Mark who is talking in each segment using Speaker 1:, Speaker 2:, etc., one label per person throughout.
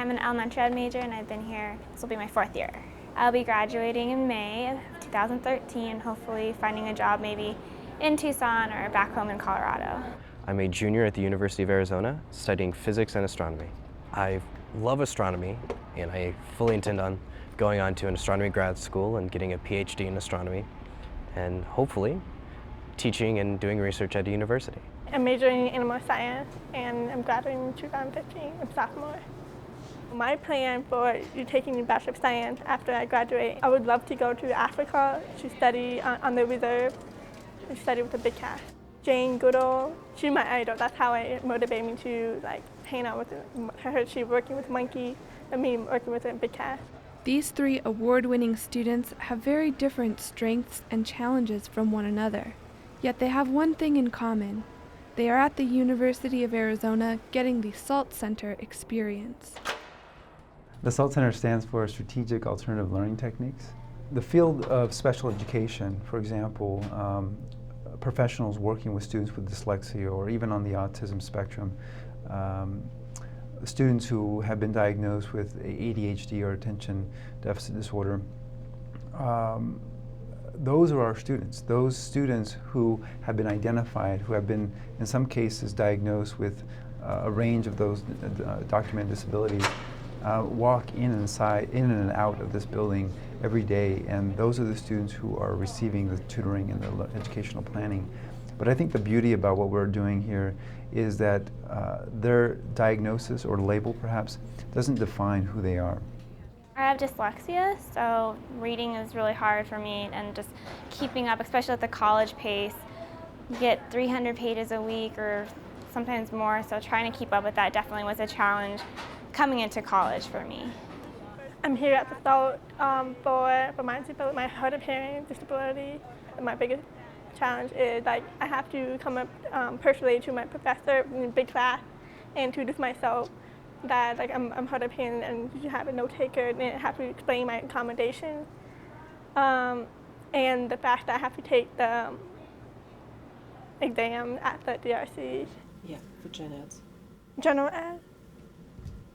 Speaker 1: I'm an elementary ed major and I've been here, this will be my 4th year. I'll be graduating in May of 2013, hopefully finding a job maybe in Tucson or back home in Colorado.
Speaker 2: I'm a junior at the University of Arizona studying physics and astronomy. I love astronomy and I fully intend on going on to an astronomy grad school and getting a PhD in astronomy and hopefully teaching and doing research at a university.
Speaker 3: I'm majoring in animal science and I'm graduating in 2015. I'm sophomore. My plan for taking a Bachelor of Science after I graduate, I would love to go to Africa to study on the reserve, to study with the big cat. Jane Goodall, she's my idol. That's how it motivated me to hang out with her. She's working with monkeys and me working with a big cat.
Speaker 4: These 3 award-winning students have very different strengths and challenges from one another. Yet they have one thing in common. They are at the University of Arizona getting the SALT Center experience.
Speaker 5: The SALT Center stands for Strategic Alternative Learning Techniques. The field of special education, for example, professionals working with students with dyslexia or even on the autism spectrum, students who have been diagnosed with ADHD or attention deficit disorder, those are our students. Those students who have been identified, who have been in some cases diagnosed with a range of those documented disabilities, walk in and out of this building every day, and those are the students who are receiving the tutoring and the educational planning. But I think the beauty about what we're doing here is that their diagnosis or label perhaps doesn't define who they are.
Speaker 1: I have dyslexia, so reading is really hard for me and just keeping up, especially at the college pace. You get 300 pages a week or sometimes more, so trying to keep up with that definitely was a challenge coming into college for me.
Speaker 3: I'm here at the SALT for my hard of hearing disability. My biggest challenge is I have to come up personally to my professor in big class and introduce myself that I'm hard of hearing and you have a note taker and I have to explain my accommodations. And the fact that I have to take the exam at the DRC.
Speaker 6: Yeah, for gen eds.
Speaker 3: General ed.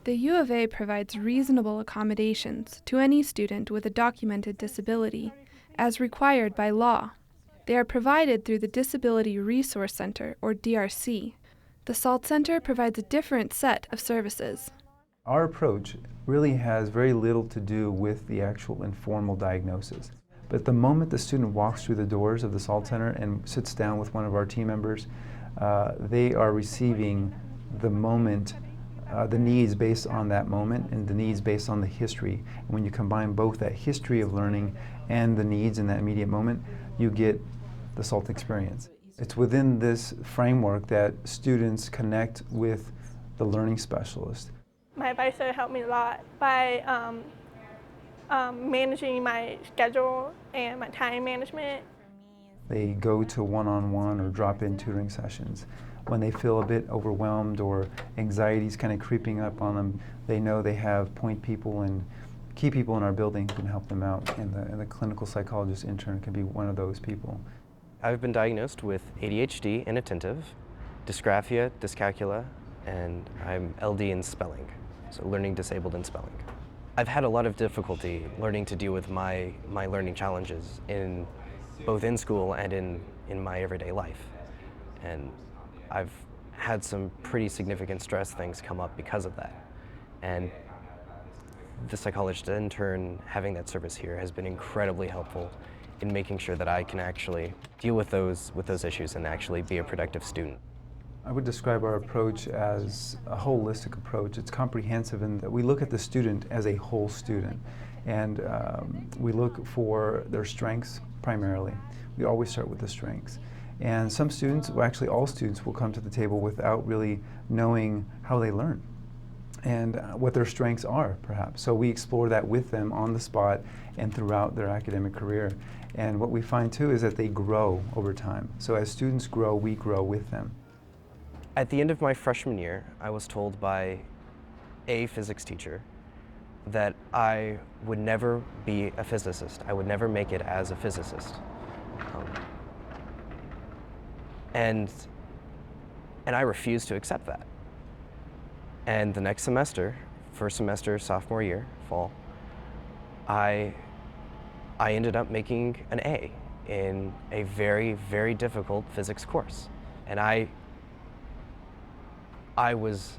Speaker 4: The U of A provides reasonable accommodations to any student with a documented disability, as required by law. They are provided through the Disability Resource Center, or DRC. The SALT Center provides a different set of services.
Speaker 5: Our approach really has very little to do with the actual informal diagnosis. But the moment the student walks through the doors of the SALT Center and sits down with one of our team members, they are receiving the moment, the needs based on that moment and the needs based on the history. And when you combine both that history of learning and the needs in that immediate moment, you get the SALT experience. It's within this framework that students connect with the learning specialist.
Speaker 3: My advisor helped me a lot by managing my schedule and my time management.
Speaker 5: They go to one-on-one or drop-in tutoring sessions. When they feel a bit overwhelmed or anxiety's kind of creeping up on them, they know they have point people and key people in our building who can help them out, and the clinical psychologist intern can be one of those people.
Speaker 2: I've been diagnosed with ADHD inattentive, dysgraphia, dyscalculia, and I'm LD in spelling, so learning disabled in spelling. I've had a lot of difficulty learning to deal with my learning challenges both in school and in my everyday life. And I've had some pretty significant stress things come up because of that. And the psychologist intern having that service here has been incredibly helpful in making sure that I can actually deal with those issues and actually be a productive student.
Speaker 5: I would describe our approach as a holistic approach. It's comprehensive in that we look at the student as a whole student, and we look for their strengths primarily. We always start with the strengths. And some students, well, actually all students, will come to the table without really knowing how they learn and what their strengths are, perhaps. So we explore that with them on the spot and throughout their academic career. And what we find too is that they grow over time. So as students grow, we grow with them.
Speaker 2: At the end of my freshman year, I was told by a physics teacher that I would never be a physicist. I would never make it as a physicist. And I refused to accept that. And the next semester, first semester, sophomore year, fall, I ended up making an A in a very, very difficult physics course. And I was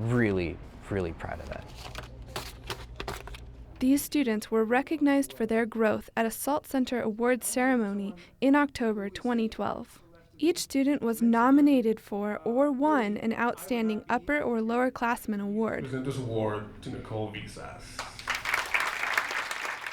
Speaker 2: really, really proud of that.
Speaker 4: These students were recognized for their growth at a SALT Center Awards ceremony in October 2012. Each student was nominated for or won an Outstanding Upper or Lower Classman Award.
Speaker 6: Present this award to Nicole Visas.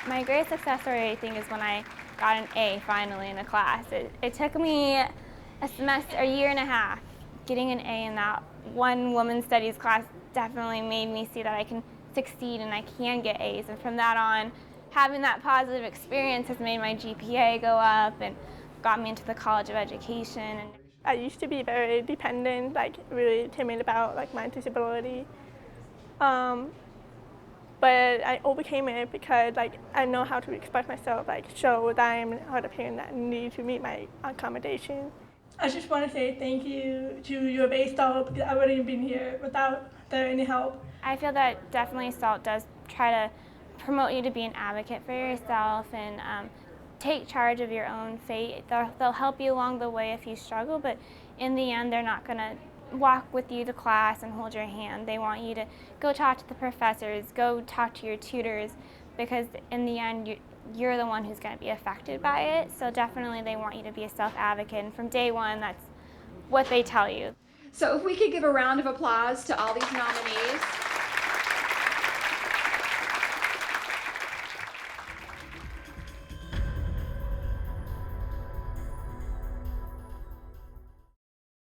Speaker 1: My greatest success story, I think, is when I got an A finally in a class. It took me a year and a half. Getting an A in that one women's studies class definitely made me see that I can succeed and I can get A's. And from that on, having that positive experience has made my GPA go up and got me into the College of Education.
Speaker 3: I used to be very dependent, like really timid about like my disability. But I overcame it because like I know how to express myself, like show that I'm not a parent that need to meet my accommodation. I just want to say thank you to U of A SALT because I wouldn't have been here without any help.
Speaker 1: I feel that definitely SALT does try to promote you to be an advocate for yourself and take charge of your own fate. They'll help you along the way if you struggle, but in the end they're not going to walk with you to class and hold your hand. They want you to go talk to the professors, go talk to your tutors, because in the end you're the one who's going to be affected by it. So definitely they want you to be a self-advocate, and from day one that's what they tell you.
Speaker 7: So if we could give a round of applause to all these nominees.